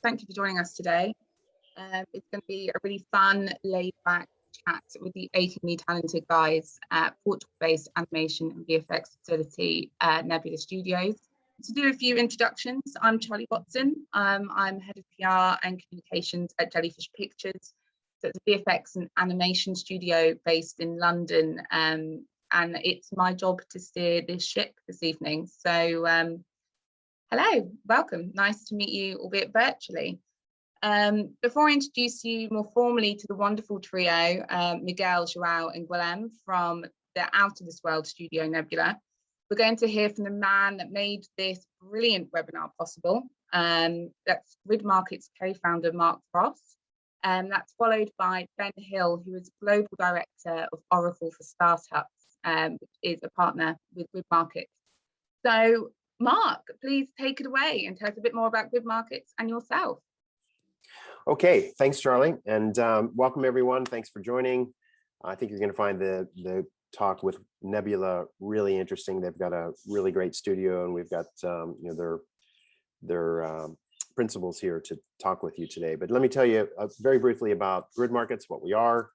Thank you for joining us today. It's going to be a really fun, laid-back chat with the 18 talented guys at Portugal-based animation and VFX facility, Nebula Studios. To do a few introductions, I'm Charlie Watson. I'm head of PR and communications at Jellyfish Pictures. So it's a VFX and animation studio based in London, and it's my job to steer this ship this evening. So hello, welcome. Nice to meet you, albeit virtually. Before I introduce you more formally to the wonderful trio, Miguel, João, and Guilherme from the Out of This World studio Nebula, we're going to hear from the man that made this brilliant webinar possible. That's GridMarkets co-founder Mark Frost. That's followed by Ben Hill, who is Global Director of Oracle for Startups, which is a partner with GridMarkets. So Mark, please take it away and tell us a bit more about GridMarkets and yourself. Okay, thanks, Charlie, and welcome everyone. Thanks for joining. I think you're going to find the talk with Nebula really interesting. They've got a really great studio, and we've got their principals here to talk with you today. But let me tell you very briefly about GridMarkets, what we are.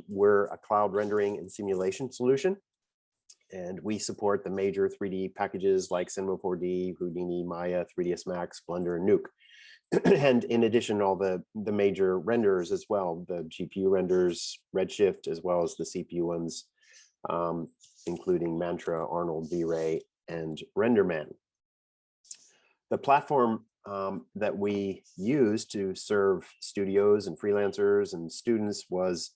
We're a cloud rendering and simulation solution, and we support the major 3D packages like Cinema 4D, Houdini, Maya, 3ds Max, Blender, and Nuke. And in addition, all the major renderers as well, the GPU renders, Redshift, as well as the CPU ones, including Mantra, Arnold, V-Ray, and RenderMan. The platform that we use to serve studios and freelancers and students was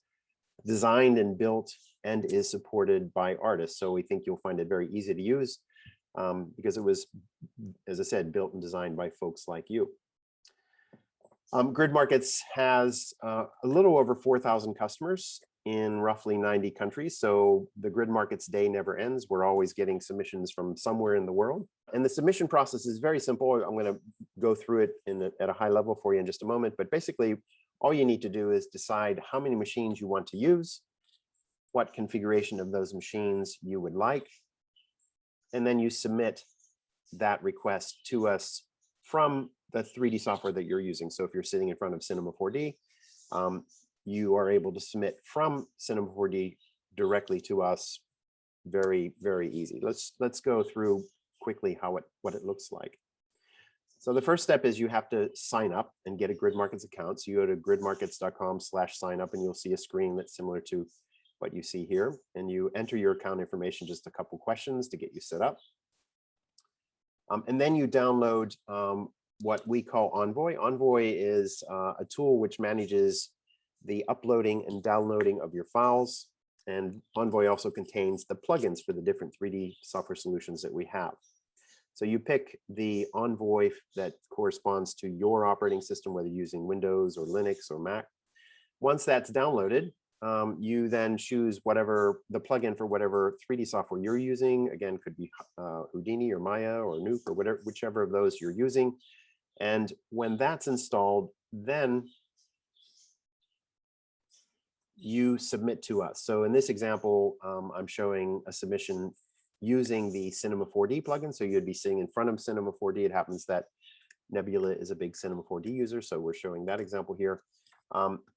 designed and built and is supported by artists. So we think you'll find it very easy to use because it was, as I said, built and designed by folks like you. GridMarkets has a little over 4,000 customers in roughly 90 countries. So the GridMarkets day never ends. We're always getting submissions from somewhere in the world. And the submission process is very simple. I'm going to go through it at a high level for you in just a moment. But basically, all you need to do is decide how many machines you want to use, what configuration of those machines you would like, and then you submit that request to us from the 3D software that you're using. So if you're sitting in front of Cinema 4D, you are able to submit from Cinema 4D directly to us. Very, very easy. Let's go through quickly what it looks like. So the first step is you have to sign up and get a GridMarkets account. So you go to gridmarkets.com/sign up and you'll see a screen that's similar to what you see here. And you enter your account information, just a couple questions to get you set up. And then you download what we call Envoy. Envoy is a tool which manages the uploading and downloading of your files. And Envoy also contains the plugins for the different 3D software solutions that we have. So you pick the Envoy that corresponds to your operating system, whether you're using Windows or Linux or Mac. Once that's downloaded, you then choose whatever the plugin for whatever 3D software you're using. Again, could be Houdini or Maya or Nuke or whichever of those you're using. And when that's installed, then you submit to us. So in this example, I'm showing a submission using the Cinema 4D plugin. So you'd be sitting in front of Cinema 4D. It happens that Nebula is a big Cinema 4D user, so we're showing that example here.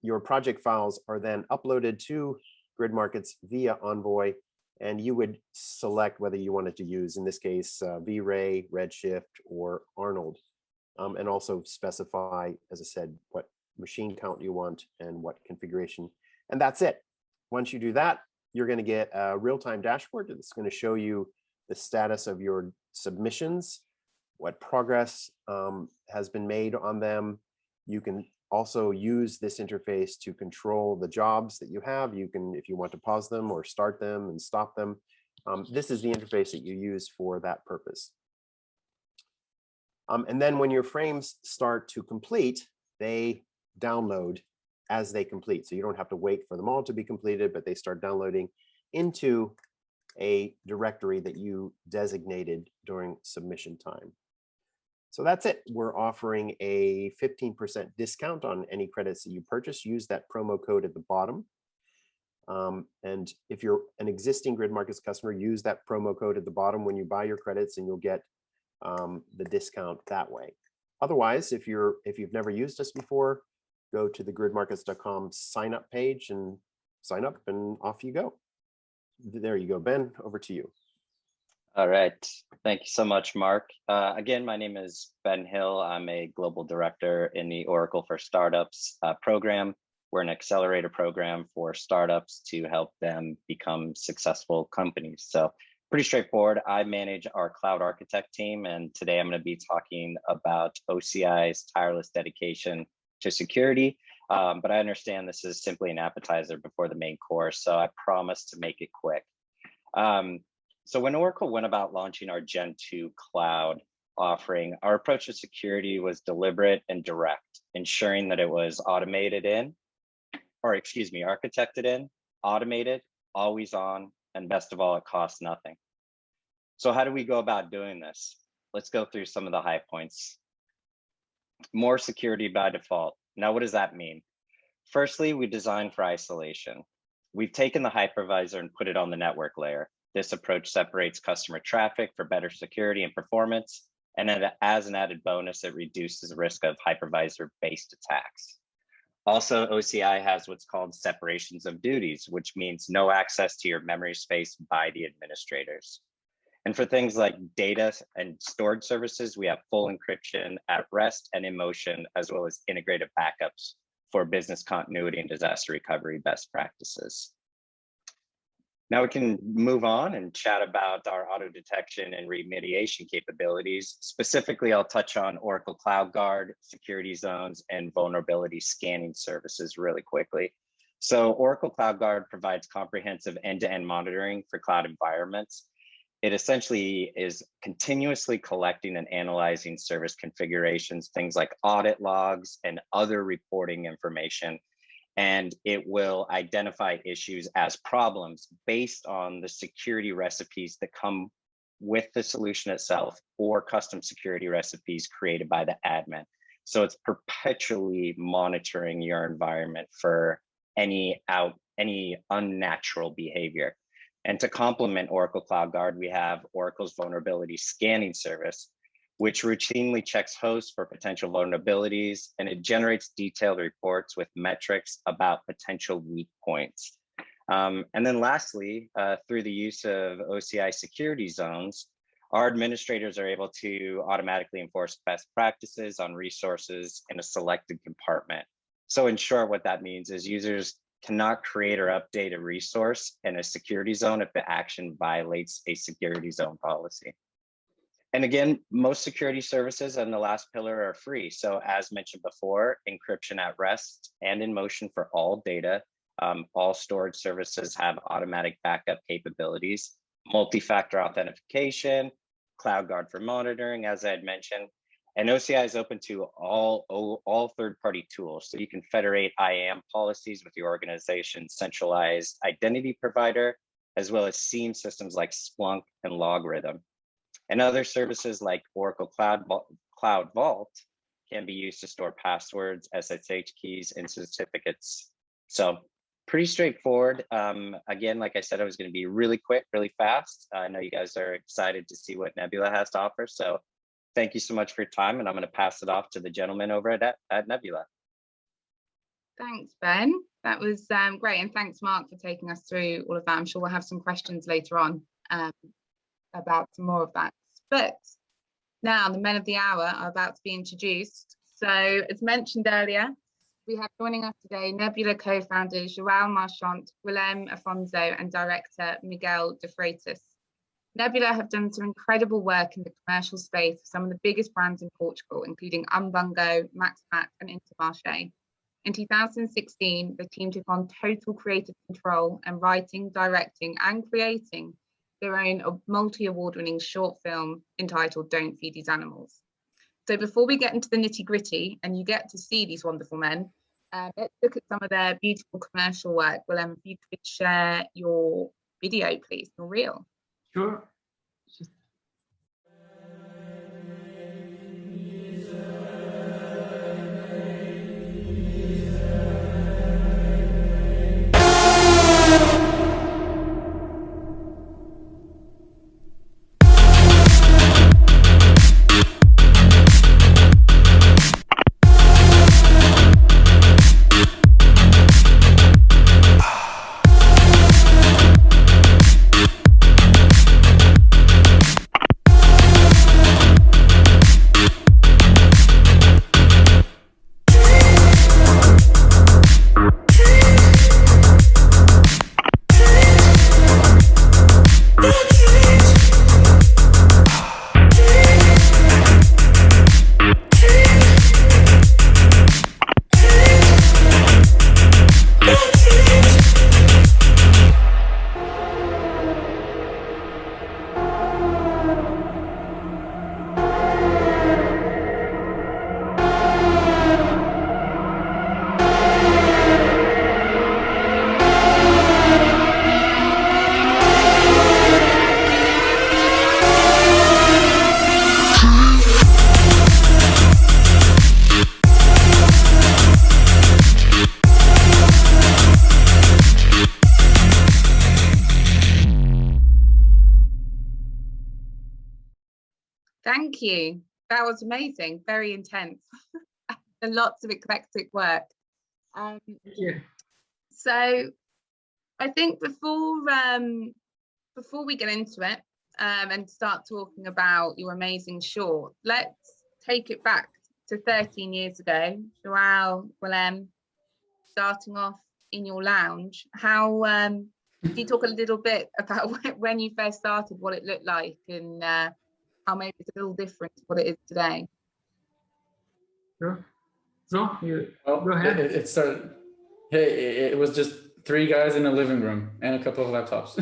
Your project files are then uploaded to GridMarkets via Envoy, and you would select whether you wanted to use, in this case, V-Ray, Redshift, or Arnold, and also specify, as I said, what machine count you want and what configuration, and that's it. Once you do that, you're going to get a real-time dashboard that's going to show you the status of your submissions, what progress has been made on them. You can also use this interface to control the jobs that you have. You can, if you want to pause them or start them and stop them. This is the interface that you use for that purpose. And then when your frames start to complete, they download as they complete. So you don't have to wait for them all to be completed, but they start downloading into a directory that you designated during submission time. So that's it. We're offering a 15% discount on any credits that you purchase. Use that promo code at the bottom. And if you're an existing GridMarkets customer, use that promo code at the bottom when you buy your credits, and you'll get the discount that way. Otherwise, if you've never used us before, go to the GridMarkets.com sign up page and sign up, and off you go. There you go, Ben. Over to you. All right. Thank you so much, Mark. Again, my name is Ben Hill. I'm a global director in the Oracle for Startups program. We're an accelerator program for startups to help them become successful companies. So pretty straightforward. I manage our cloud architect team, and today I'm going to be talking about OCI's tireless dedication to security. But I understand this is simply an appetizer before the main course, so I promise to make it quick. So when Oracle went about launching our Gen 2 cloud offering, our approach to security was deliberate and direct, ensuring that it was architected in, automated, always on, and best of all, it costs nothing. So how do we go about doing this? Let's go through some of the high points. More security by default. Now, what does that mean? Firstly, we design for isolation. We've taken the hypervisor and put it on the network layer. This approach separates customer traffic for better security and performance. And as an added bonus, it reduces the risk of hypervisor-based attacks. Also, OCI has what's called separations of duties, which means no access to your memory space by the administrators. And for things like data and storage services, we have full encryption at rest and in motion, as well as integrated backups for business continuity and disaster recovery best practices. Now we can move on and chat about our auto detection and remediation capabilities. Specifically, I'll touch on Oracle Cloud Guard, security zones, and vulnerability scanning services really quickly. So Oracle Cloud Guard provides comprehensive end-to-end monitoring for cloud environments. It essentially is continuously collecting and analyzing service configurations, things like audit logs and other reporting information. And it will identify issues as problems based on the security recipes that come with the solution itself or custom security recipes created by the admin. So it's perpetually monitoring your environment for any unnatural behavior. And to complement Oracle Cloud Guard, we have Oracle's vulnerability scanning service, which routinely checks hosts for potential vulnerabilities, and it generates detailed reports with metrics about potential weak points. And then lastly, through the use of OCI security zones, our administrators are able to automatically enforce best practices on resources in a selected compartment. So in short, what that means is users cannot create or update a resource in a security zone if the action violates a security zone policy. And again, most security services and the last pillar are free. So as mentioned before, encryption at rest and in motion for all data. All storage services have automatic backup capabilities, multi-factor authentication, Cloud Guard for monitoring, as I had mentioned. And OCI is open to all third-party tools. So you can federate IAM policies with your organization's centralized identity provider, as well as SIEM systems like Splunk and Logarithm. And other services like Oracle Cloud Vault can be used to store passwords, SSH keys, and certificates. So pretty straightforward. Again, like I said, I was going to be really quick, really fast. I know you guys are excited to see what Nebula has to offer. So thank you so much for your time, and I'm going to pass it off to the gentleman over at Nebula. Thanks, Ben. That was great. And thanks, Mark, for taking us through all of that. I'm sure we'll have some questions later on about some more of that. But now the men of the hour are about to be introduced. So as mentioned earlier, we have joining us today Nebula co-founders João Marchanti, Guilherme, Afonso, and director Miguel de Freitas. Nebula have done some incredible work in the commercial space for some of the biggest brands in Portugal, including Umbungo, MaxMat, and Intermarché. In 2016, the team took on total creative control and writing, directing, and creating their own multi-award-winning short film entitled Don't Feed These Animals. So before we get into the nitty-gritty and you get to see these wonderful men, let's look at some of their beautiful commercial work. Willem, if you could share your video, please, your reel. Sure. Thank you. That was amazing. Very intense. And lots of eclectic work. Thank you. So I think before we get into it and start talking about your amazing short, let's take it back to 13 years ago. João, Guilherme, starting off in your lounge. How can you talk a little bit about when you first started, what it looked like, and how maybe it's a little different to what it is today? Sure. So you Well, go ahead. It started. Hey, it was just 3 guys in a living room and a couple of laptops.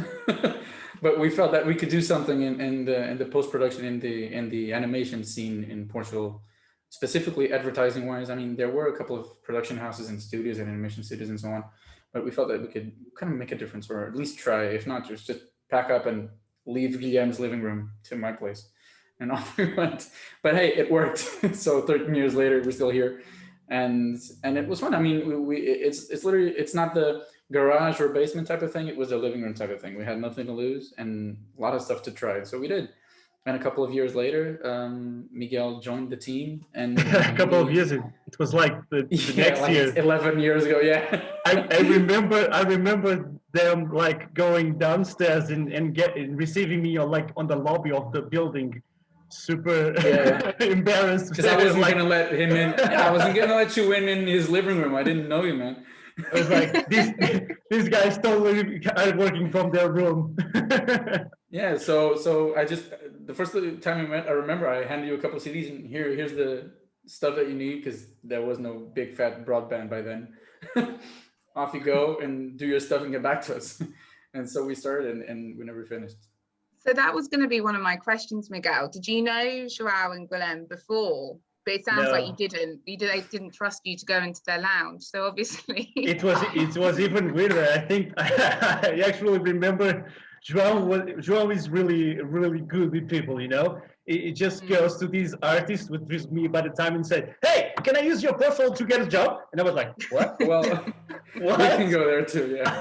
But we felt that we could do something in the post-production, in the animation scene in Portugal, specifically advertising wise. I mean, there were a couple of production houses and studios and animation studios and so on, but we felt that we could kind of make a difference, or at least try. If not, just pack up and leave Guilherme's living room to my place, and off we went. But hey, it worked. So 13 years later, we're still here, and it was fun. I mean, it's literally, it's not the garage or basement type of thing. It was a living room type of thing. We had nothing to lose and a lot of stuff to try. So we did. And a couple of years later, Miguel joined the team. And a couple of years, it was like the next like year. 11 years ago, yeah. I remember them like going downstairs and receiving me on the lobby of the building, super embarrassed. Because I wasn't gonna let him in. I wasn't gonna let you in his living room. I didn't know you, man. I was like, these guys totally are working from their room. Yeah, so I just, the first time we met, I remember I handed you a couple of CDs and here's the stuff that you need, because there was no big fat broadband by then. Off you go and do your stuff and get back to us. And so we started and we never finished. So that was going to be one of my questions, Miguel. Did you know João and Guilherme before? But it sounds like you didn't. They didn't trust you to go into their lounge. So obviously, it was even weirder. I think I actually remember João is really good with people. You know, it just goes to these artists with me by the time and said, "Hey, can I use your profile to get a job?" And I was like, "What?" Well, what? We can go there too. Yeah.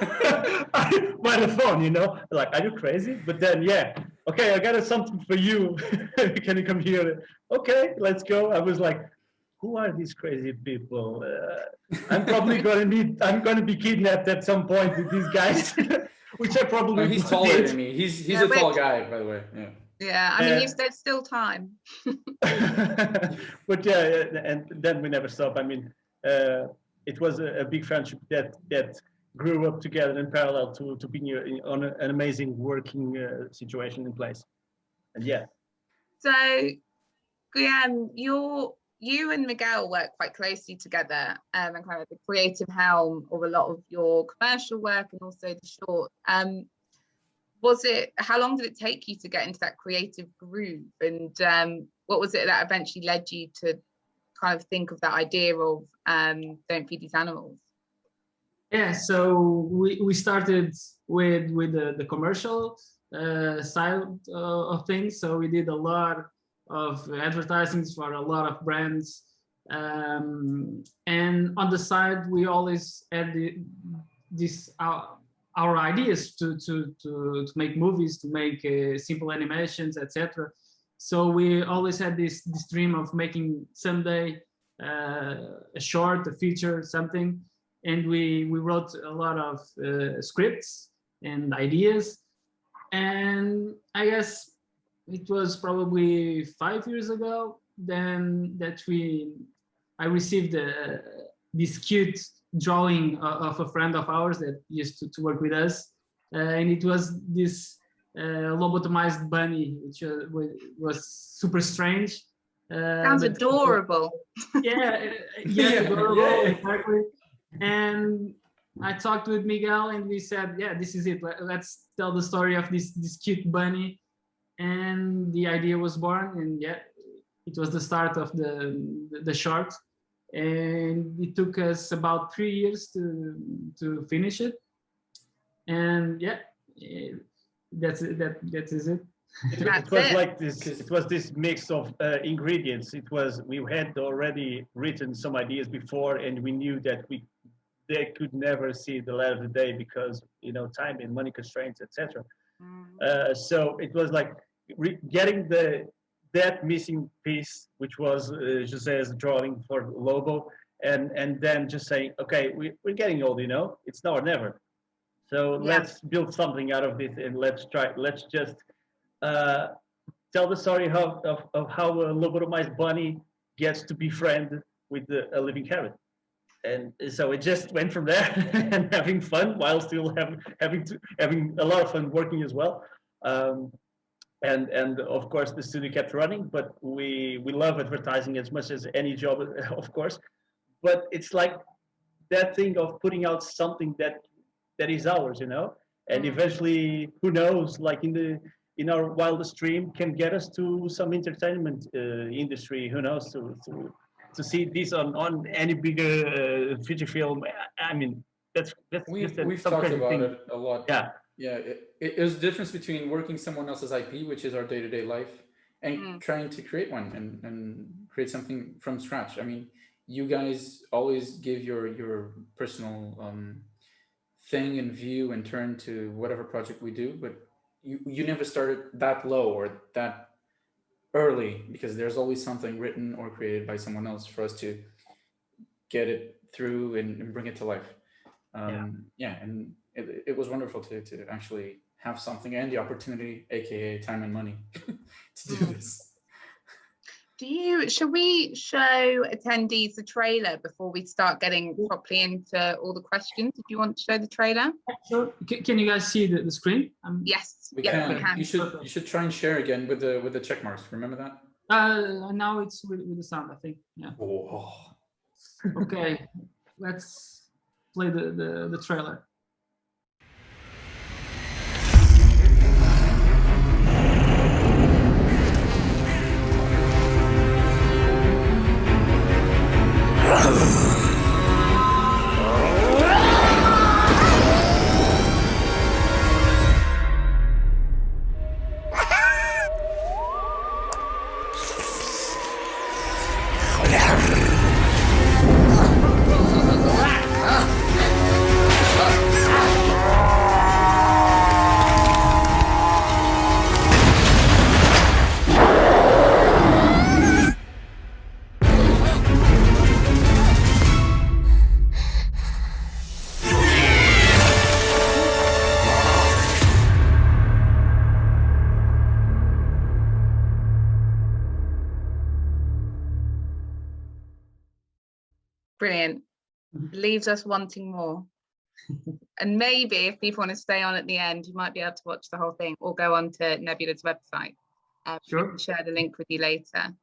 By the phone, you know, like, are you crazy? But then, yeah, okay, I got something for you. Can you come here? Okay, let's go. I was like, who are these crazy people? I'm probably going to be kidnapped at some point with these guys, which I probably. No, he's taller than me. He's a tall guy, by the way. Yeah. Yeah, I mean, there's still time. But yeah, and then we never stopped. I mean, it was a big friendship that grew up together in parallel to being on an amazing working situation in place. And yeah. So, Guilherme, you and Miguel work quite closely together, and kind of the creative helm of a lot of your commercial work and also the short. How long did it take you to get into that creative groove, and what was it that eventually led you to kind of think of that idea of Don't Feed These Animals? Yeah, so we started with the commercial side of things. So we did a lot of advertisings for a lot of brands, and on the side we always had our ideas to make movies, to make simple animations, etc. So we always had this dream of making someday a short, a feature, something. And we wrote a lot of scripts and ideas. And I guess it was probably 5 years ago then that I received this cute drawing of a friend of ours that used to work with us. And it was this lobotomized bunny, which was super strange. Sounds adorable. Yeah, adorable, yeah. Exactly. And I talked with Miguel and we said, yeah, this is it. Let's tell the story of this cute bunny. And the idea was born, and yeah, it was the start of the short. And it took us about 3 years to finish it. And yeah, that is it. It was like this. It was this mix of ingredients. We had already written some ideas before, and we knew that they could never see the light of the day because time and money constraints, etc. So it was like getting the that missing piece, which was José's drawing for Lobo, and then just saying, okay, we're getting old, you know, it's now or never. So let's build something out of this, and let's just tell the story of how a lobotomized bunny gets to befriend with a living carrot. And so it just went from there and having fun while still having a lot of fun working as well. And of course the studio kept running, but we love advertising as much as any job, of course. But it's like that thing of putting out something that is ours, you know, and eventually, who knows, like in our wildest dream, can get us to some entertainment industry. Who knows, to see this on any bigger feature film. I mean, that's we've talked about it a lot. Yeah, There's a difference between working someone else's IP, which is our day-to-day life, and trying to create one and create something from scratch. I mean, you guys always give your personal thing and view and turn to whatever project we do, but you never started that low or that early, because there's always something written or created by someone else for us to get it through and bring it to life. And it was wonderful to actually have something and the opportunity, aka time and money, to do this. Shall we show attendees the trailer before we start getting properly into all the questions? If you want to show the trailer. Sure. Can you guys see the screen? Yes, we yes, can. we can. You should try and share again with the check marks. Remember that? Now it's with the sound, I think. Yeah. Oh. Okay, let's play the trailer. Brilliant. Leaves us wanting more. And maybe if people want to stay on at the end, you might be able to watch the whole thing or go on to Nebula's website. Sure. We can share the link with you later.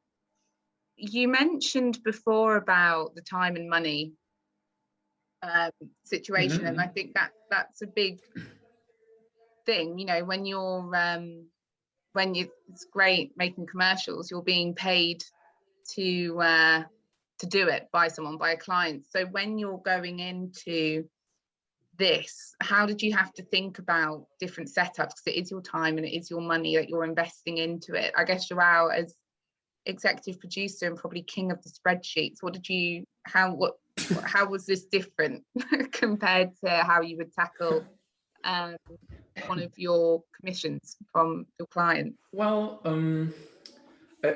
You mentioned before about the time and money situation, and I think that's a big thing. You know, when it's great making commercials, you're being paid to do it by someone, by a client. So when you're going into this, how did you have to think about different setups? Because it is your time and it is your money that you're investing into it. I guess João, as executive producer and probably king of the spreadsheets, how was this different compared to how you would tackle one of your commissions from your client? Well,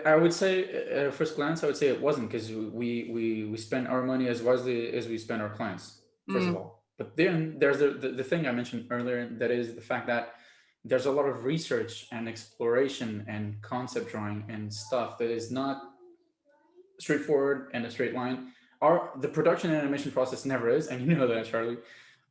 I would say at first glance, I would say it wasn't, because we spend our money as wisely as we spend our clients, first of all. But then there's the thing I mentioned earlier, that is the fact that there's a lot of research and exploration and concept drawing and stuff that is not straightforward and a straight line. The production and animation process never is, and you know that, Charlie.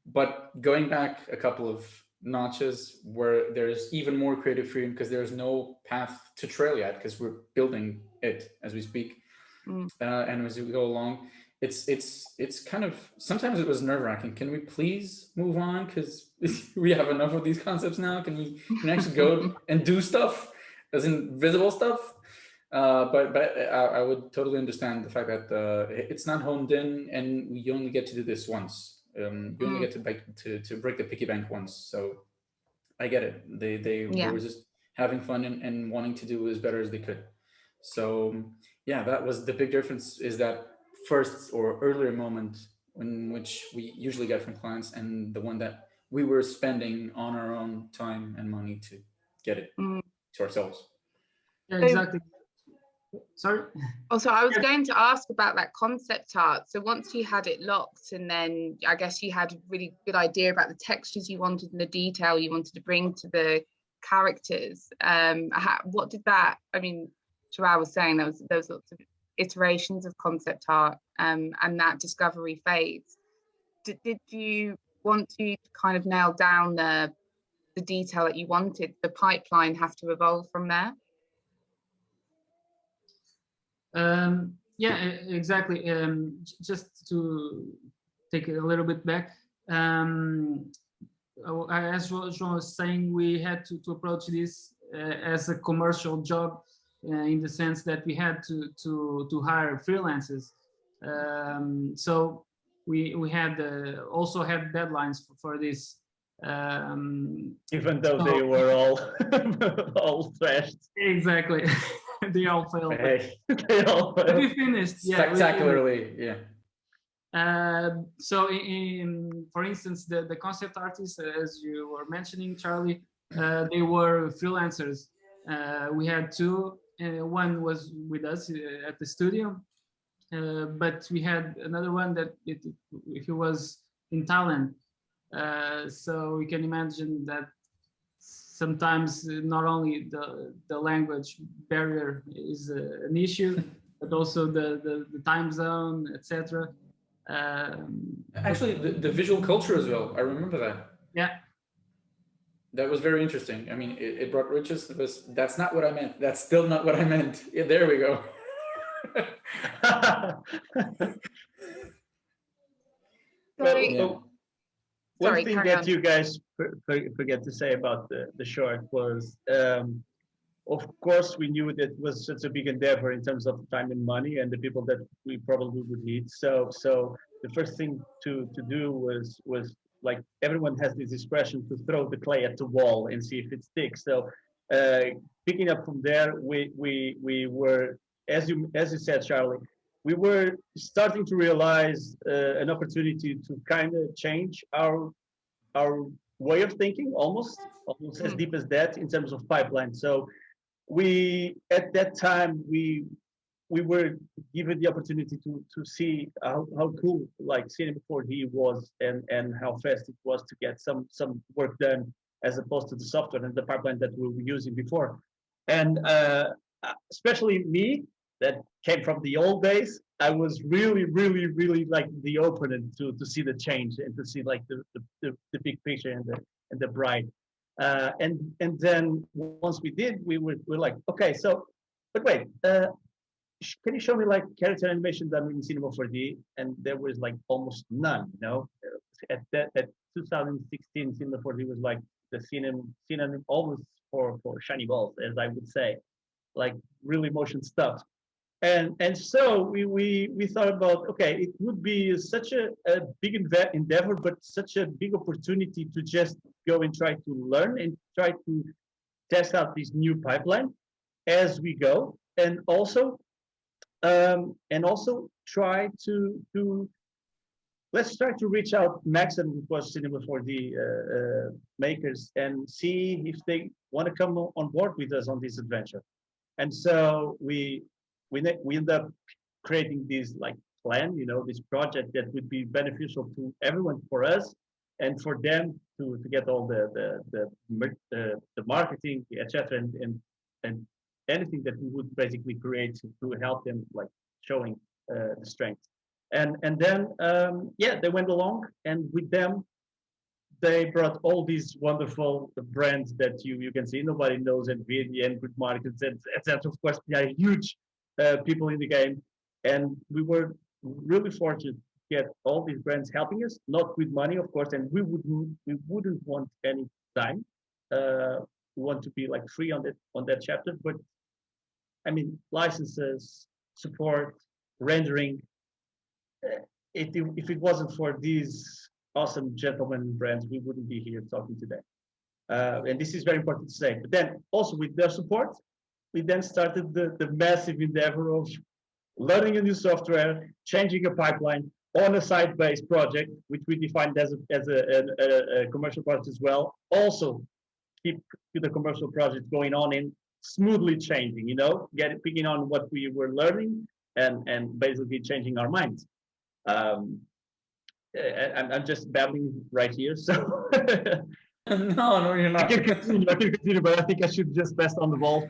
But going back a couple of notches, where there's even more creative freedom, because there's no path to trail yet, because we're building it as we speak, and as we go along, it's kind of, sometimes it was nerve-wracking. Can we please move on, because we have enough of these concepts now? Can we actually go and do stuff, as in visible stuff? But I would totally understand the fact that it's not honed in, and you only get to do this once. You only get to break the piggy bank once. So I get it. They were just having fun and wanting to do as better as they could. So yeah, that was the big difference, is that first or earlier moment in which we usually get from clients, and the one that we were spending on our own time and money to get it to ourselves. Yeah, exactly. Sorry. Also, I was going to ask about that concept art. So once you had it locked, and then I guess you had a really good idea about the textures you wanted and the detail you wanted to bring to the characters. What did that? I mean, João was saying there was lots of iterations of concept art, and that discovery phase. Did you want to kind of nail down the detail that you wanted? The pipeline have to evolve from there. Yeah, exactly. Just to take it a little bit back, as João was saying, we had to approach this as a commercial job, in the sense that we had to hire freelancers. So we had also had deadlines for this. Even though they were all trashed. Exactly. They all failed. Hey, they all failed. But we finished. Spectacularly, yeah. So for instance, the concept artists, as you were mentioning, Charlie, they were freelancers. We had two. One was with us at the studio, but we had another one that he was in Thailand. So we can imagine that sometimes not only the language barrier is an issue, but also the time zone, etc. Actually, the visual culture as well. I remember that. Yeah. That was very interesting. I mean, it brought riches. That's not what I meant. That's still not what I meant. Yeah, there we go. One thing that you guys forget to say about the short was, of course, we knew that it was such a big endeavor in terms of time and money and the people that we probably would need. So the first thing to do was like, everyone has this expression to throw the clay at the wall and see if it sticks. So picking up from there, we were, as you said, Charlie, we were starting to realize an opportunity to kind of change our way of thinking, almost as deep as that, in terms of pipeline. So at that time we were given the opportunity to see how cool like Cinema 4D was, and how fast it was to get some work done, as opposed to the software and the pipeline that we were using before. And especially me, that came from the old days, I was really like the opponent to see the change and to see like the big picture and the bright. And then once we did, we're like, okay, so, but wait, can you show me like character animation done in Cinema 4D? And there was like almost none, you know. At 2016, Cinema 4D was like the synonym almost for shiny balls, as I would say, like really motion stuff. And so we thought about, okay, it would be such a big endeavor, but such a big opportunity to just go and try to learn and try to test out this new pipeline as we go, and also try to let's try to reach out Max and, of course, Cinema 4D makers, and see if they want to come on board with us on this adventure. And so we end up creating this like plan, you know, this project that would be beneficial to everyone, for us and for them, to get all the marketing, etc., and anything that we would basically create to help them, like showing the strength. And then they went along, and with them they brought all these wonderful brands that you can see. Nobody knows NVIDIA and GridMarkets, and etc. Of course, they are huge people in the game, and we were really fortunate to get all these brands helping us, not with money, of course, and we wouldn't want any dime. We want to be like free on that chapter, but I mean, licenses, support, rendering. If it wasn't for these awesome gentlemen brands, we wouldn't be here talking today. And this is very important to say. But then also with their support, we then started the massive endeavor of learning a new software, changing a pipeline on a site-based project, which we defined as a commercial project as well. Also keep the commercial project going on in smoothly changing, you know, picking on what we were learning and basically changing our minds. I'm just babbling right here, so No, you're I not. can continue, but I think I should just pass on the ball.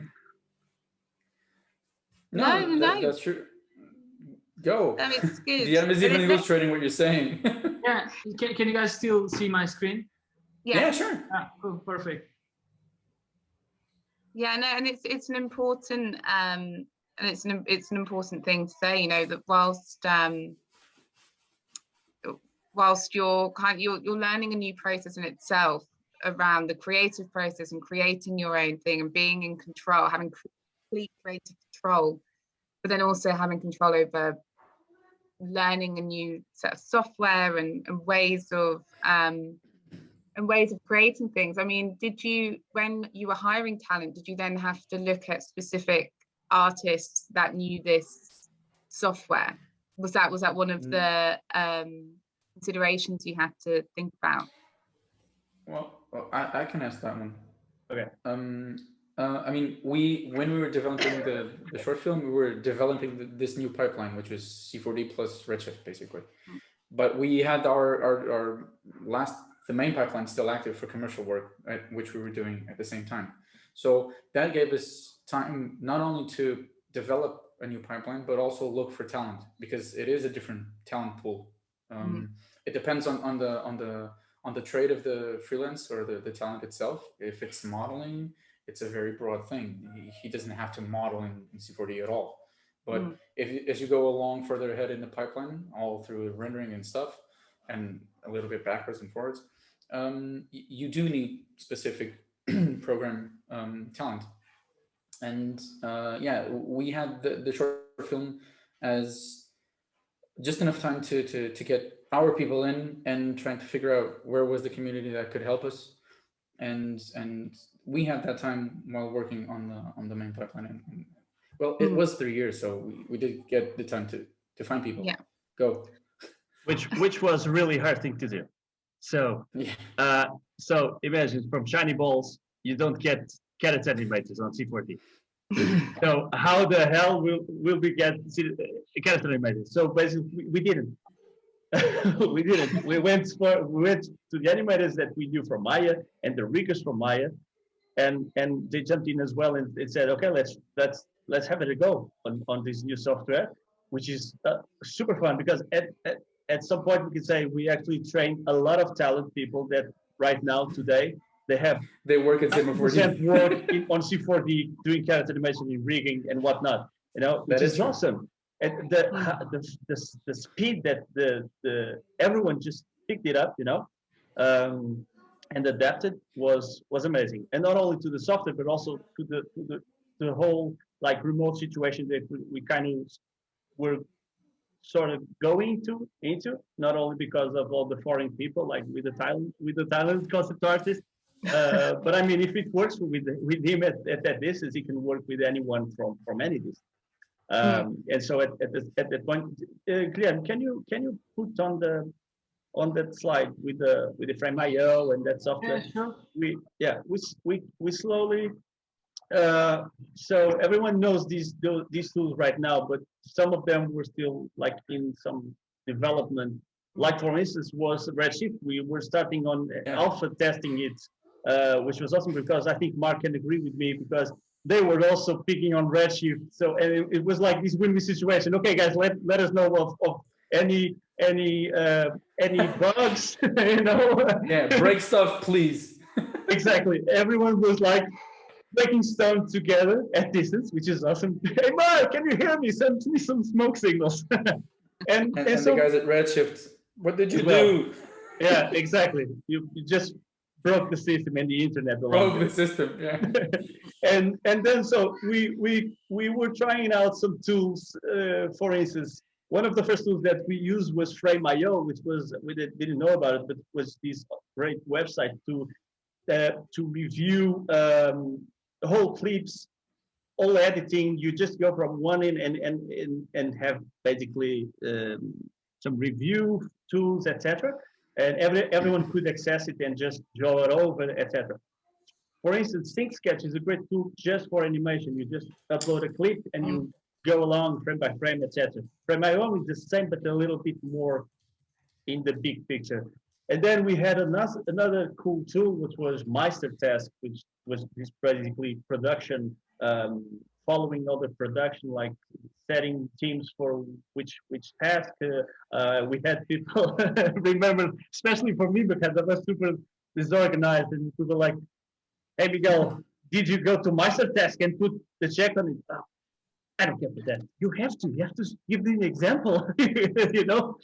No, that's true. Go. It's good. Guilherme is even illustrating what you're saying. Yeah, can you guys still see my screen? Yeah, sure. Ah, cool, perfect. Yeah, no, and it's an important and it's an important thing to say, you know, that whilst you're you're learning a new process in itself around the creative process and creating your own thing and being in control, having complete creative control, but then also having control over learning a new set of software and ways of creating things. I mean, did you, when you were hiring talent, did you then have to look at specific artists that knew this software? Was that one of the considerations you had to think about? Well, I can ask that one. Okay. I mean, when we were developing the short film, we were developing this new pipeline, which was C4D plus Redshift, basically. But we had our the main pipeline still active for commercial work, which we were doing at the same time. So that gave us time not only to develop a new pipeline, but also look for talent, because it is a different talent pool. It depends on the trade of the freelance or the talent itself. If it's modeling, it's a very broad thing. He doesn't have to model in C4D at all. But as you go along further ahead in the pipeline, all through rendering and stuff, and a little bit backwards and forwards, you do need specific program talent. And yeah, we had the short film as just enough time to get our people in and trying to figure out where was the community that could help us. And we had that time while working on the main pipeline. And well, it was 3 years, so we did get the time to find people. Yeah. Go. Which was a really hard thing to do. So so imagine from shiny balls, you don't get character animators on C4D. So how the hell will we get character animators? So basically we didn't. We didn't. We went to the animators that we knew from Maya and the riggers from Maya, and they jumped in as well and they said, okay, let's have it a go on this new software, which is super fun, because at some point we can say we actually trained a lot of talented people that right now today they work at C4D. work on C4D doing character animation and rigging and whatnot, you know, which is awesome. And the speed that the everyone just picked it up, you know, and adapted was amazing. And not only to the software, but also to the whole like remote situation that we kind of were sort of going into, not only because of all the foreign people, like with the Thailand concept artist, but I mean, if it works with him at that distance, he can work with anyone from any distance. And so at that point, Guilherme, can you put on that slide with the Frame.io and that software? Yeah, sure. We slowly. So everyone knows these tools right now, but some of them were still like in some development. Like for instance, was Redshift. We were starting on alpha testing it, which was awesome, because I think Mark can agree with me, because they were also picking on Redshift. So and it was like this win-win situation. Okay, guys, let us know of any bugs, you know. Yeah, break stuff, please. Exactly. Everyone was like breaking stuff together at distance, which is awesome. Hey Mark, can you hear me? Send me some smoke signals. and so, the guys at Redshift, what did you do? Yeah, exactly. You just broke the system and the internet. Broke the system, yeah. and then so we were trying out some tools. For instance, one of the first tools that we used was Frame.io, which was we didn't know about it, but was this great website to review whole clips, all editing. You just go from one in and have basically some review tools, etc. And everyone could access it and just draw it over, etc. for instance, Sync Sketch is a great tool just for animation. You just upload a clip and you go along frame by frame, etc. Frame by Home is the same, but a little bit more in the big picture. And then we had another cool tool, which was Meister Task, which was this basically production, following all the production, like setting teams for which task. We had people remember, especially for me, because I was super disorganized, and people like, "Hey Miguel, did you go to Meister Task and put the check on it?" Oh, I don't care for that. You have to give the example, you know.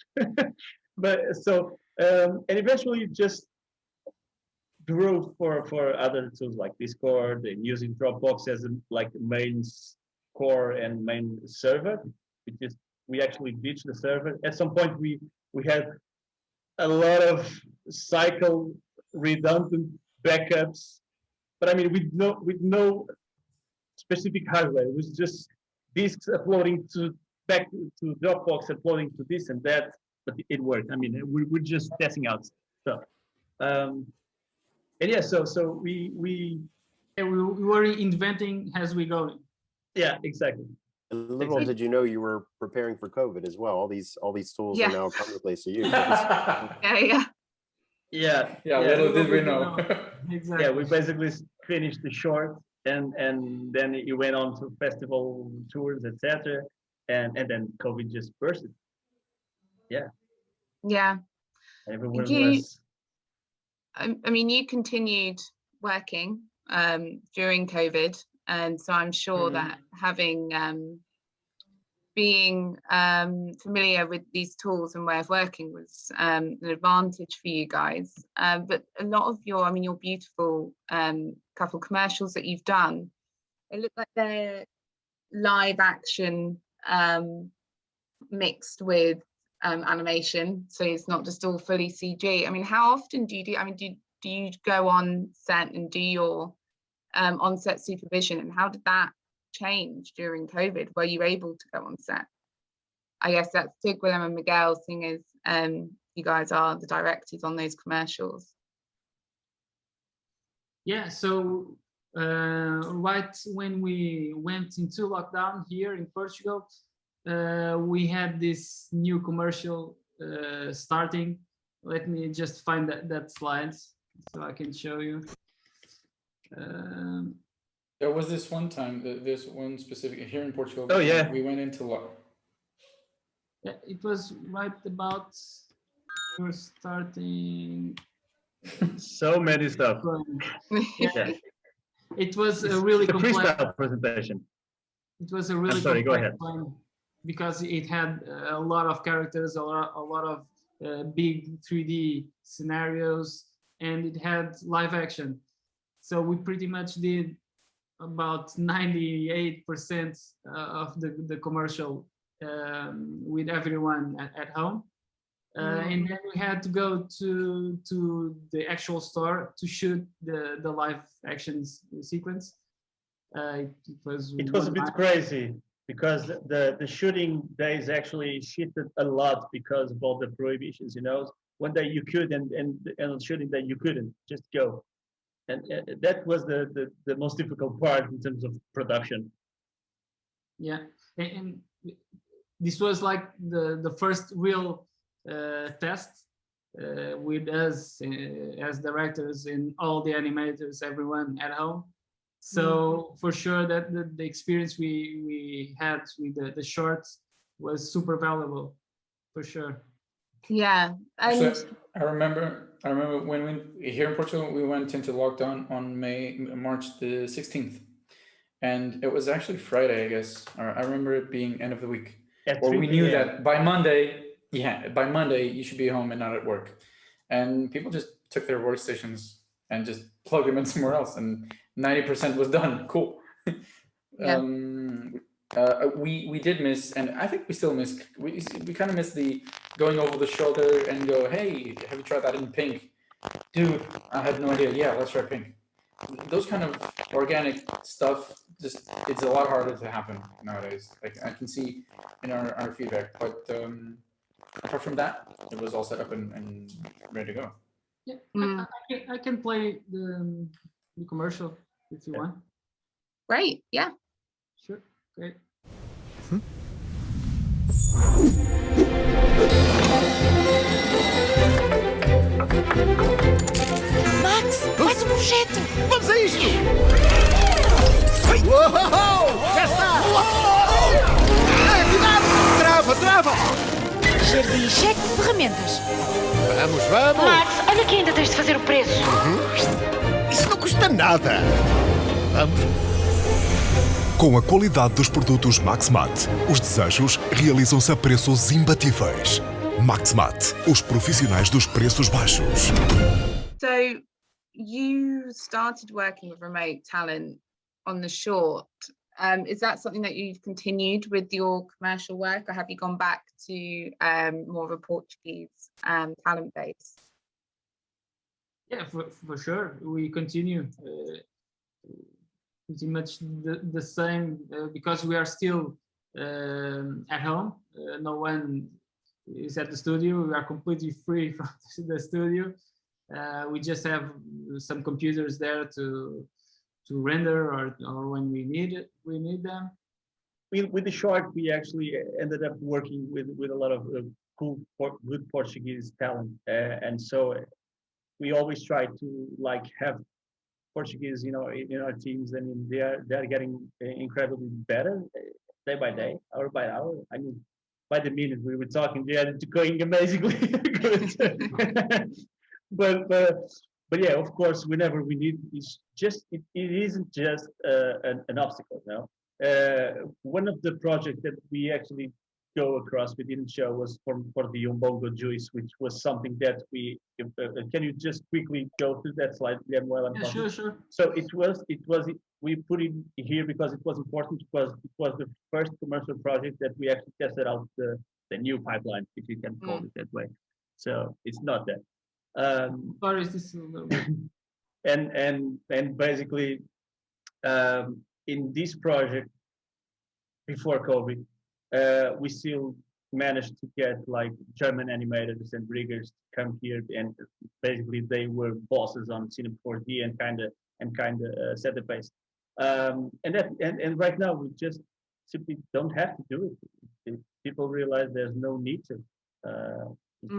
But so and eventually just grew for other tools like Discord and using Dropbox as a like main core and main server. We actually ditched the server. At some point we had a lot of cycle redundant backups, but I mean with no specific hardware. It was just disks uploading back to Dropbox, uploading to this and that, but it worked. I mean, we're just testing out stuff. And yeah, so we were inventing as we go. Yeah, exactly. Little did you know you were preparing for COVID as well. All these tools are now commonplace to use. Yeah. Little did we know. Exactly. Yeah, we basically finished the short, and then it went on to festival tours, etc. And then COVID just bursted. Yeah. Everyone was. I mean, you continued working during COVID, and so I'm sure that having being familiar with these tools and way of working was an advantage for you guys. But a lot of your beautiful couple commercials that you've done, it look like they're live action mixed with animation, so it's not just all fully CG. I mean, how often do you do? I mean, do you go on set and do your on-set supervision, and how did that change during COVID? Were you able to go on set? I guess that's to Guilherme and Miguel, seeing as you guys are the directors on those commercials. Yeah, so right when we went into lockdown here in Portugal, we had this new commercial starting. Let me just find that slide so I can show you. There was this one time, there's one specific here in Portugal. Oh yeah, we went into lockdown. Yeah, it was right about we're starting. So many stuff. Yeah. It was a really complex freestyle presentation. It was a really complex one because it had a lot of characters, a lot of big 3D scenarios, and it had live action. So we pretty much did about 98% of the commercial with everyone at home. And then we had to go to the actual store to shoot the live action sequence. It was a bit crazy because the shooting days actually shifted a lot because of all the prohibitions. You know, one day you could, and on shooting day you couldn't just go, and that was the most difficult part in terms of production. Yeah, and this was like the first real test with us as directors and all the animators, everyone at home. So for sure that the experience we had with the shorts was super valuable, for sure. Yeah, and so I remember when we here in Portugal we went into lockdown on March the 16th, and it was actually Friday, I guess. Or I remember it being end of the week. Or we knew that by Monday you should be home and not at work, and people just took their workstations and just plugged them in somewhere else, and 90% was done. Cool. Yeah. We did miss, and I think we still miss. We kind of miss the going over the shoulder and go, hey, have you tried that in pink? Dude, I had no idea. Yeah, let's try pink. Those kind of organic stuff, just it's a lot harder to happen nowadays. Like I can see in our feedback, but apart from that, it was all set up and ready to go. Yeah, I can play the commercial if you want. Great, yeah. Sure, great. Max, mais um projeto! Vamos a isto! Uou, já está! Cuidado! Trava, trava! Jardim cheque de ferramentas. Vamos, vamos! Max, olha que ainda tens de fazer o preço. Isso não custa nada! Vamos! Com a qualidade dos produtos Maxmat, os desejos realizam-se a preços imbatíveis. Maxmat, os profissionais dos preços baixos. So you started working with remote talent on the short. Is that something that you've continued with your commercial work, or have you gone back to more of a Portuguese talent base? Yeah, for sure. We continue pretty much the same because we are still at home. No one is at the studio. We are completely free from the studio. We just have some computers there to render or when we need them. With the short, we actually ended up working with a lot of cool, good Portuguese talent, and so we always try to like have Portuguese, in our teams. I mean, they're getting incredibly better day by day, hour by hour. I mean, by the minute we were talking, they're going amazingly good. But yeah, of course, whenever we need, it isn't just an obstacle. No, one of the projects that we actually go across, we didn't show, was for the Umbongo juice, which was something that we. Can you just quickly go through that slide again while I'm talking? Sure. So we put it here because it was important, because it was the first commercial project that we actually tested out the new pipeline, if you can call it that way. So it's not that. Sorry, is this a little bit... and basically in this project before COVID, we still managed to get like German animators and riggers to come here, and basically they were bosses on Cinema 4D and kind of set the pace. And right now we just simply don't have to do it. People realize there's no need to.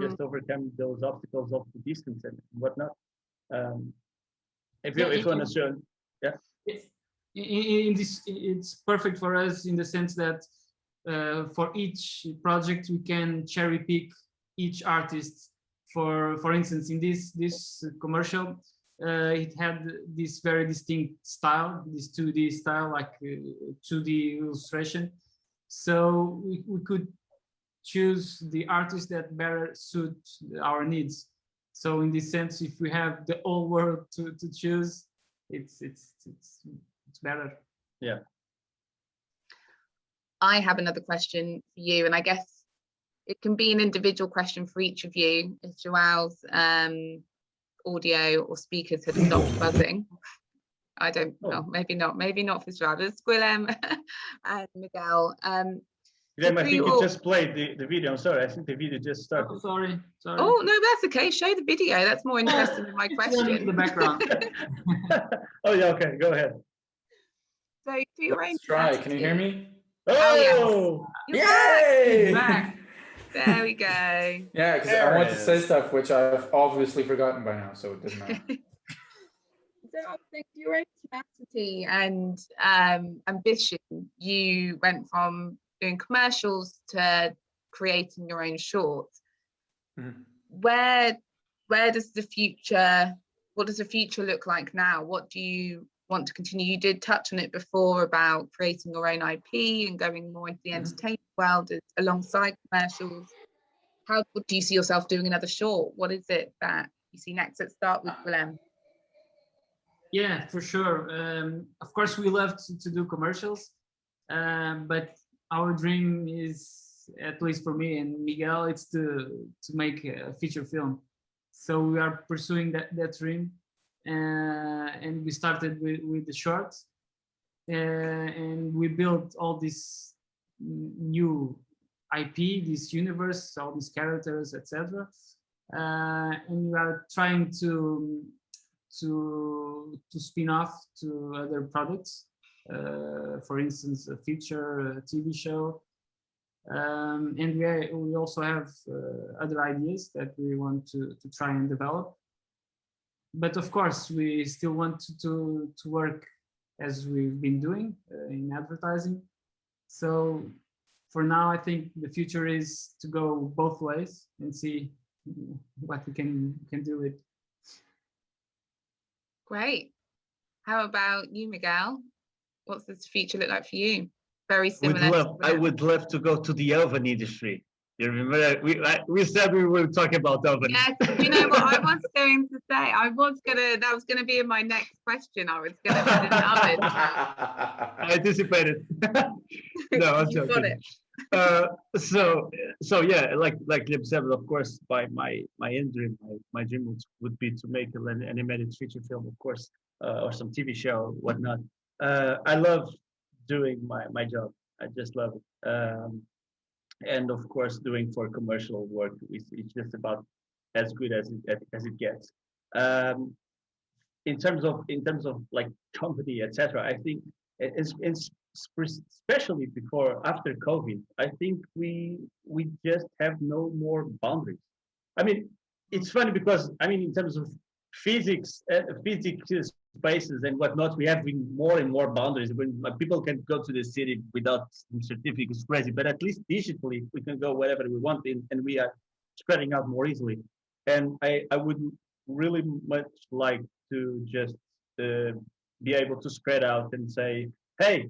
Just overcome those obstacles of the distance and whatnot. If you want to show, yeah. In this, it's perfect for us in the sense that for each project we can cherry pick each artist. For instance, in this commercial, it had this very distinct style, this 2D style, like 2D illustration. So we could choose the artist that better suit our needs. So in this sense, if we have the whole world to choose, it's better. Yeah. I have another question for you, and I guess it can be an individual question for each of you. If João's audio or speakers had stopped buzzing, I don't know, maybe not for João. There's Guilherme and Miguel. Guilherme, I think you just played the video. I'm sorry, I think the video just started. Oh, sorry. Oh, no, that's okay. Show the video. That's more interesting than my question. In the background. Oh, yeah, okay, go ahead. So, for your own try. Can you hear me? Oh, yes. Yay! Back. There we go. Yeah, because I want to say stuff which I've obviously forgotten by now, so it doesn't matter. So I think your own tenacity and ambition, you went from doing commercials to creating your own shorts. Mm-hmm. Where does the future, what does the future look like now? What do you want to continue? You did touch on it before about creating your own IP and going more into the entertainment world alongside commercials. How do you see yourself doing another short? What is it that you see next? Let's start with Guilherme. Yeah, for sure. Of course, we love to do commercials, but our dream is, at least for me and Miguel, it's to make a feature film. So we are pursuing that dream, and we started with the shorts, and we built all this new IP, this universe, all these characters, etc. And we are trying to to spin off to other products. For instance, a feature, a TV show. And we also have other ideas that we want to try and develop. But of course, we still want to work as we've been doing in advertising. So for now, I think the future is to go both ways and see what we can do with. Great. How about you, Miguel? What's this future look like for you? Very similar. I would love to go to the oven industry. You remember we said we were talking about ovens. Yes, you know what I was going to say? That was going to be in my next question. I was going to put in the oven. I anticipated. No, I was You got joking. it. So yeah, like Guilherme said, of course, my end dream, my dream would be to make an animated feature film, of course, or some TV show, whatnot. I love doing my job. I just love it. And of course, doing for commercial work, it's just about as good as it gets. In terms of like company, etc., I think it's especially after COVID, I think we just have no more boundaries. I mean, it's funny because in terms of physics spaces and whatnot, we have more and more boundaries. When people can go to the city without certificates, crazy, but at least digitally we can go wherever we want, and we are spreading out more easily. And I would really much like to just be able to spread out and say, hey,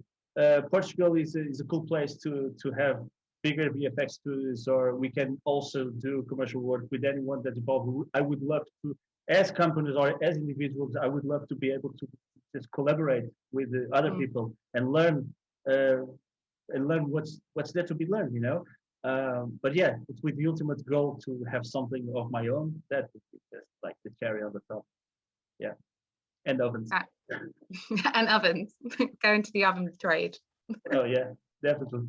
Portugal is a cool place to have bigger VFX studios, or we can also do commercial work with anyone that's involved. I would love to, as companies or as individuals, I would love to be able to just collaborate with the other people and learn what's there to be learned, But yeah, it's with the ultimate goal to have something of my own. That would be just like the cherry on the top. Yeah, and ovens. And ovens. Go into the oven trade. Oh yeah, definitely.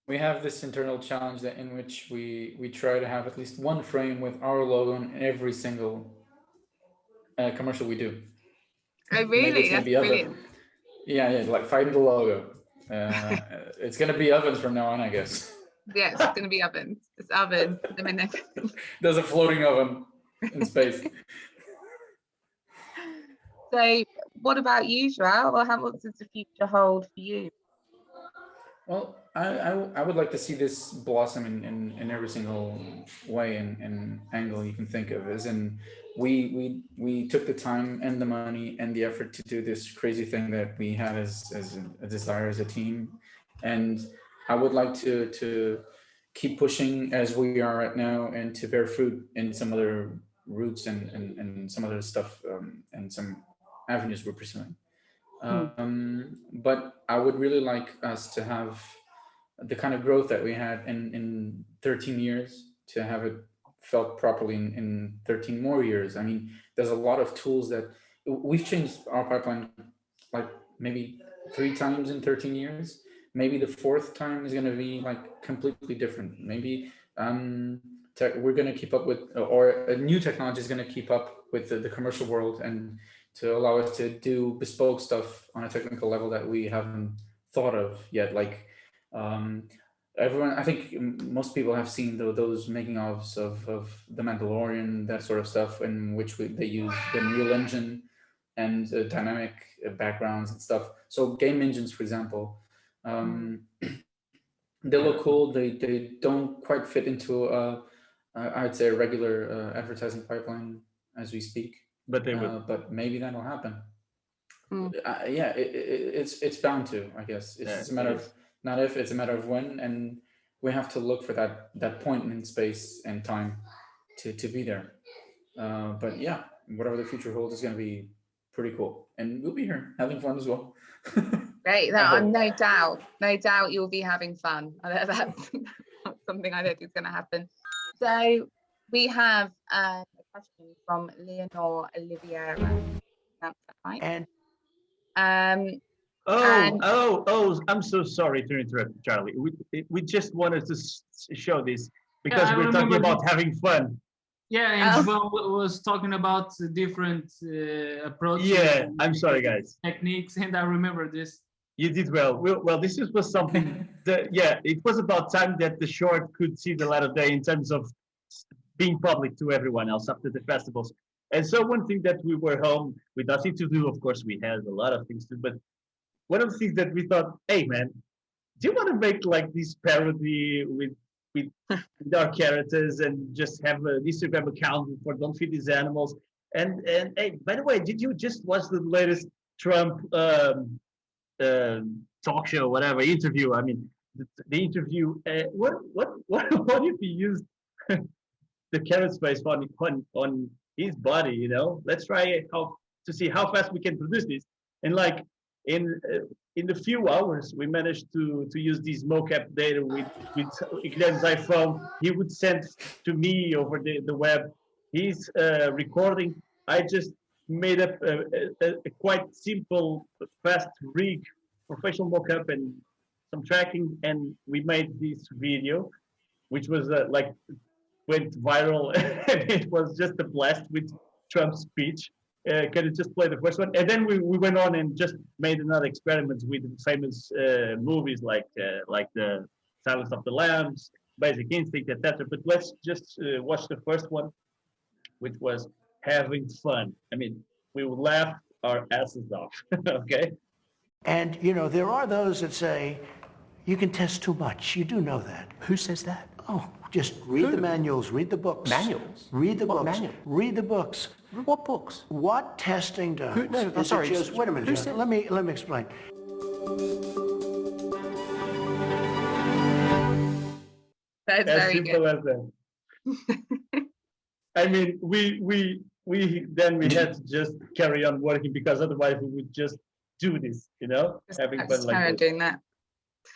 We have this internal challenge in which we try to have at least one frame with our logo in every single commercial we do. Oh, really? That's brilliant. Yeah, like fighting the logo. It's going to be ovens from now on, I guess. Yeah, it's going to be ovens. It's ovens. There's a floating oven in space. So what about you, João? Well, what does the future hold for you? Well, I would like to see this blossom in every single way and angle you can think of. As in, we took the time and the money and the effort to do this crazy thing that we had as a desire as a team, and I would like to keep pushing as we are right now and to bear fruit in some other routes and some other stuff and some avenues we're pursuing. But I would really like us to have the kind of growth that we had in 13 years, to have it felt properly in 13 more years. I mean, there's a lot of tools that we've changed our pipeline like maybe 3 times in 13 years. Maybe the 4th time is going to be like completely different. Maybe we're going to keep up with, or a new technology is going to keep up with the commercial world and to allow us to do bespoke stuff on a technical level that we haven't thought of yet. Like everyone, I think most people have seen those making ofs of The Mandalorian, that sort of stuff, in which they use the Unreal Engine and dynamic backgrounds and stuff. So game engines, for example, they look cool. They don't quite fit into I'd say a regular advertising pipeline as we speak. But they will. But maybe that'll happen. Yeah, it's bound to. I guess it's a matter of not if, it's a matter of when, and we have to look for that point in space and time to be there. But yeah, whatever the future holds is going to be pretty cool, and we'll be here having fun as well. Great. No doubt you'll be having fun. That's something I don't think is going to happen. So we have a question from Leonor Oliveira. That's right. And I'm so sorry to interrupt, Charlie. We just wanted to show this because we're talking about having fun. Yeah, and João was talking about the different approaches. Yeah, I'm sorry, guys. Techniques, and I remember this. You did well. Well, this was something that, yeah, it was about time that the short could see the light of day in terms of being public to everyone else after the festivals. And so one thing that we were home with nothing to do, of course, we had a lot of things to do, but one of the things that we thought, hey, man, do you want to make like this parody with our characters and just have an Instagram account for Don't Feed These Animals? And hey, by the way, did you just watch the latest Trump talk show, whatever interview? I mean, the interview. What if he used the carrot space on his body? You know, let's try to see how fast we can produce this. And like in the few hours, we managed to use this mocap data with Guilherme's iPhone. He would send to me over the web. He's recording. I just made up a quite simple, fast rig, professional mocap and some tracking, and we made this video, which was like went viral. And it was just a blast with Trump's speech. Can you just play the first one? And then we went on and just made another experiment with famous movies like the Silence of the Lambs, Basic Instinct, etc. But let's just watch the first one, which was having fun. I mean, we would laugh our asses off. Okay. And you know, there are those that say you can test too much. You do know that. Who says that? Oh, just read the manuals, read the books. Manuals? Read the What books. manual? Read the books. What books? What testing does? No, I'm is sorry. Just, wait a minute. Who John. said- Let me explain. That's As very simple good. as that. I mean, we had to just carry on working because otherwise we would just do this, you know, having fun Just like carry on this. doing that.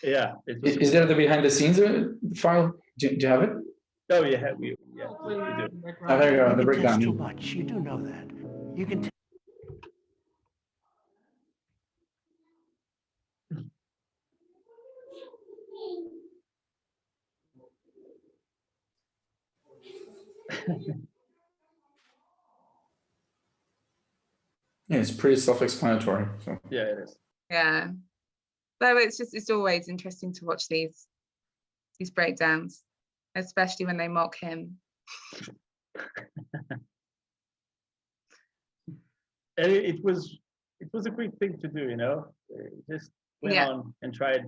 Yeah. It was, Is there the behind the scenes file? Do you have it? oh yeah, we do. Oh, there you go. You The can test too breakdown. much. You do know that. You can. Yeah, it's pretty self-explanatory. So. Yeah, it is. Yeah. So it's always interesting to watch these breakdowns, especially when they mock him. And it was a great thing to do, you know. Just went on and tried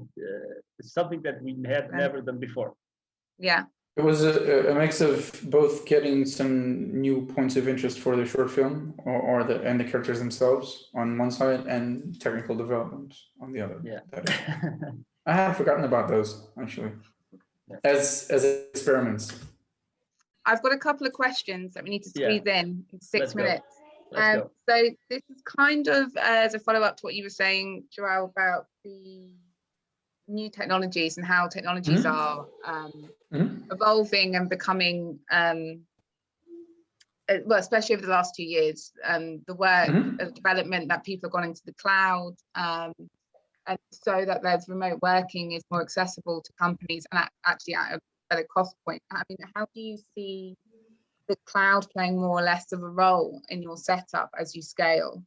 something that we had never done before. Yeah. It was a mix of both getting some new points of interest for the short film and the characters themselves on one side and technical development on the other. Yeah. I had forgotten about those actually, as experiments. I've got a couple of questions that we need to squeeze in 6 Let's go. minutes. Let's go. So this is kind of as a follow-up to what you were saying, João, about the new technologies and how technologies are evolving and becoming, well, especially over the last 2 years, the work of development that people have gone into the cloud, and so that there's remote working is more accessible to companies and actually at a better cost point. I mean, how do you see the cloud playing more or less of a role in your setup as you scale?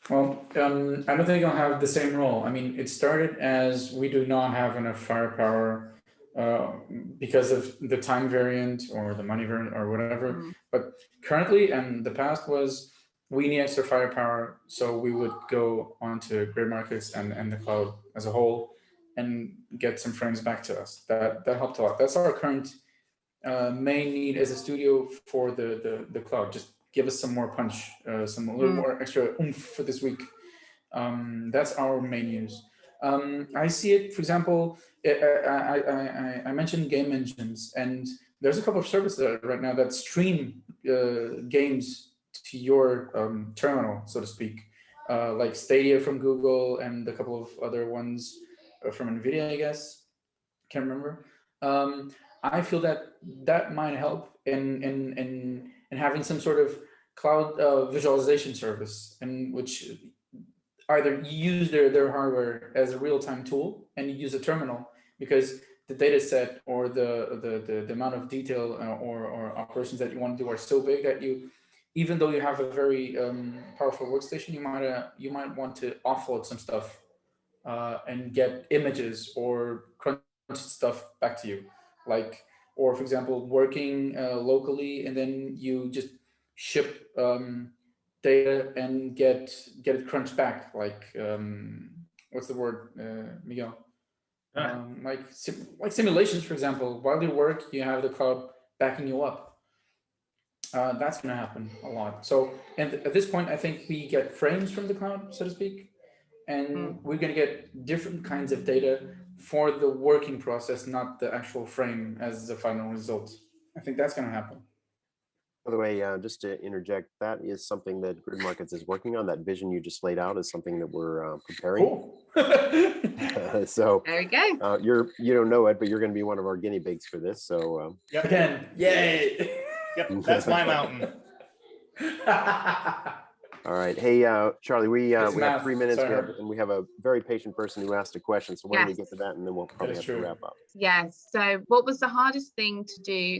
Well, I don't think I'll have the same role. I mean, it started as we do not have enough firepower because of the time variant or the money variant or whatever. But currently, and the past was, we need extra firepower. So we would go onto GridMarkets and the cloud as a whole and get some frames back to us. That helped a lot. That's our current main need as a studio for the cloud. Just give us some more punch, a little more extra oomph for this week. That's our main use. I see it, for example, I mentioned game engines, and there's a couple of services right now that stream games to your terminal, so to speak, like Stadia from Google and a couple of other ones from NVIDIA, I guess. Can't remember. I feel that might help in having some sort of cloud visualization service, in which either you use their hardware as a real-time tool and you use a terminal, because the data set or the amount of detail or operations that you want to do are so big that even though you have a very powerful workstation, you might want to offload some stuff and get images or crunch stuff back to you, or for example, working locally, and then you just ship data and get it crunched back, what's the word, Miguel? Like simulations, for example. While you work, you have the cloud backing you up. That's going to happen a lot. So, and at this point, I think we get frames from the cloud, so to speak, and we're going to get different kinds of data for the working process, not the actual frame as the final result. I think that's going to happen. By the way, just to interject, that is something that GridMarkets is working on. That vision you just laid out is something that we're preparing. Cool. So there we go. You don't know it, but you're going to be one of our guinea pigs for this. So yep. Again, yay! Yep, that's my mountain. All right. Hey, Charlie, we have 3 minutes, and we have a very patient person who asked a question. So why don't we get to that, and then we'll probably have to wrap up. Yes. So what was the hardest thing to do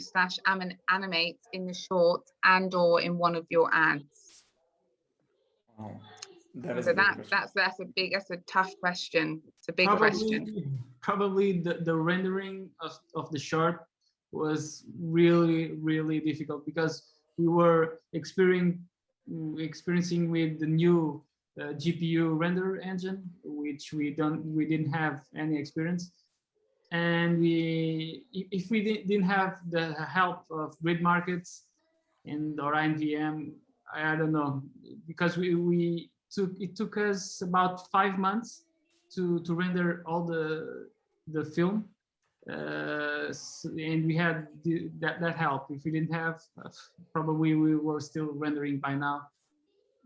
/ animate in the short and/or in one of your ads? Oh, that's a tough question. It's a big question. Probably the rendering of the short was really, really difficult because we were experiencing with the new GPU render engine, which we didn't have any experience, and if we didn't have the help of GridMarkets and our NVM, I don't know, because it took us about 5 months to render all the film, and we had that help. If we didn't have, probably we were still rendering by now.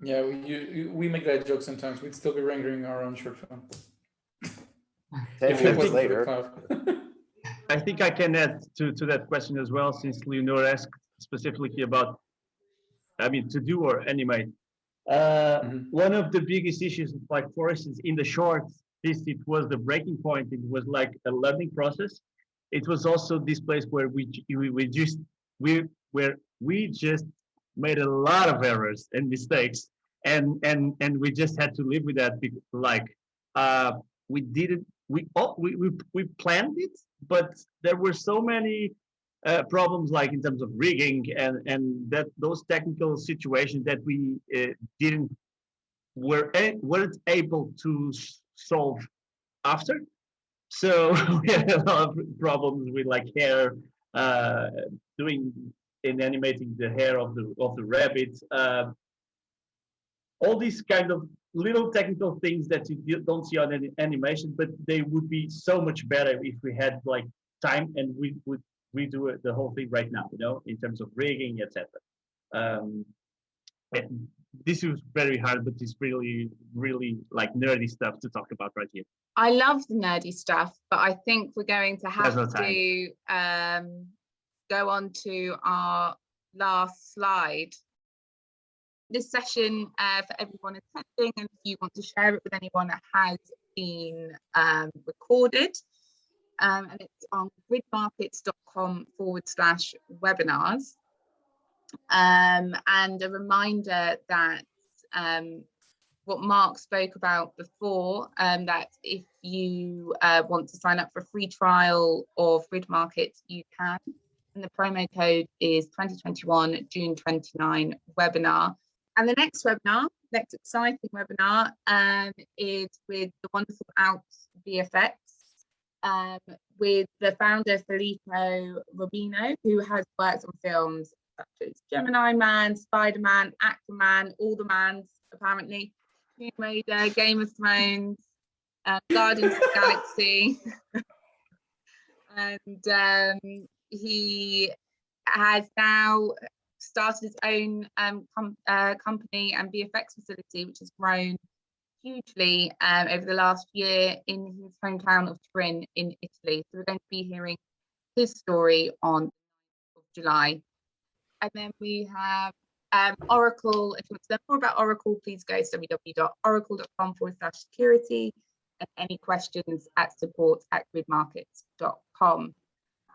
Yeah, we make that joke sometimes. We'd still be rendering our own short film. 10 years later. I think I can add to that question as well, since Leonor asked specifically about, to do or animate. One of the biggest issues, like for instance, in the shorts, it was the breaking point. It was like a learning process. It was also this place where we just made a lot of errors and mistakes, and we just had to live with that. We planned it, but there were so many problems, like in terms of rigging and those technical situations that we weren't able to solve after. So we had a lot of problems with like hair, animating the hair of the rabbit. All these kind of little technical things that you don't see on any animation, but they would be so much better if we had like time and we would redo the whole thing right now, in terms of rigging, etc. This is very hard, but it's really, really like nerdy stuff to talk about right here. I love the nerdy stuff, but I think we're going to have to go on to our last slide. This session for everyone attending, and if you want to share it with anyone, it has been recorded, and it's on gridmarkets.com/webinars. And a reminder that what Mark spoke about before, that if you want to sign up for a free trial of GridMarkets, you can. And the promo code is 2021 June 29 webinar. And the next exciting webinar is with the wonderful Outs VFX, with the founder Filippo Robino, who has worked on films such as Gemini Man, Spider-Man, Aquaman, all the mans apparently, Tomb Raider, Game of Thrones, Guardians of the Galaxy, and he has now started his own company and VFX facility, which has grown hugely over the last year in his hometown of Turin in Italy. So we're going to be hearing his story on July. And then we have Oracle. If you want to learn more about Oracle, please go to www.oracle.com/security, and any questions at support@gridmarkets.com. gridmarkets.com.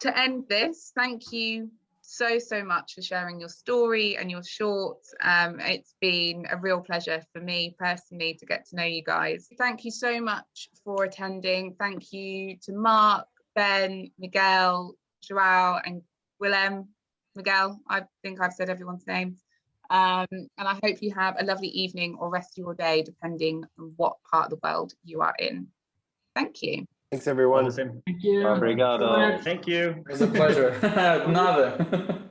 To end this, thank you so much for sharing your story and your shorts. It's been a real pleasure for me personally to get to know you guys. Thank you so much for attending. Thank you to Mark, Ben, Miguel, João and Guilherme. Miguel, I think I've said everyone's names. And I hope you have a lovely evening or rest of your day, depending on what part of the world you are in. Thank you. Thanks, everyone. Thank you. Obrigado. Thank you. It was a pleasure. Nada.